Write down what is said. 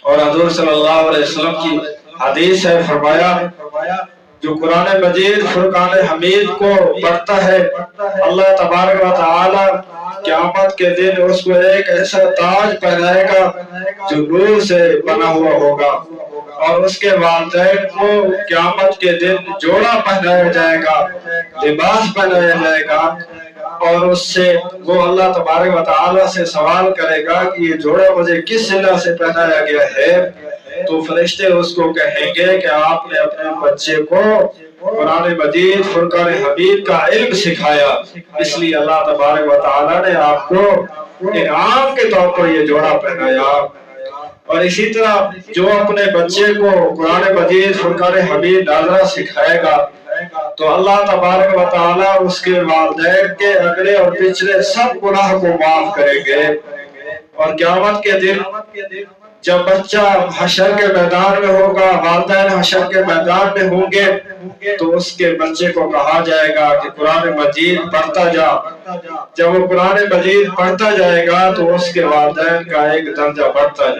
اور حضور صلی اللہ علیہ وسلم کی حدیث ہے، فرمایا جو قرآن مجید فرقان حمید کو پڑھتا ہے اللہ تبارک و تعالی قیامت کے دن اس کو ایک ایسا تاج پہنائے گا جو نور سے بنا ہوا ہوگا، اور اس کے والدین کو قیامت کے دن جوڑا پہنایا جائے گا، لباس پہنایا جائے گا، اور اس سے وہ اللہ تبارک و تعالی سے سوال کرے گا کہ یہ جوڑا مجھے کس صلہ سے پہنایا گیا ہے؟ تو فرشتے اس کو کہیں گے کہ آپ نے اپنے بچے کو قرآن مجید فرقان حمید کا علم سکھایا، اس لیے اللہ تبارک و تعالی نے آپ کو انعام کے طور پر یہ جوڑا پہنایا۔ اور اسی طرح جو اپنے بچے کو قرآن مجید فرقان حمید ناظرہ سکھائے گا تو اللہ تبارک و تعالی اس کے والدین کے اگلے اور پچھلے سب گناہ کو معاف کریں گے، اور قیامت کے دن جب بچہ حشر کے میدان میں ہوگا، والدین حشر کے میدان میں ہوں گے، تو اس کے بچے کو کہا جائے گا کہ قرآن مجید پڑھتا جا۔ جب وہ قرآن مجید پڑھتا جائے گا تو اس کے والدین کا ایک درجہ بڑھتا جائے گا۔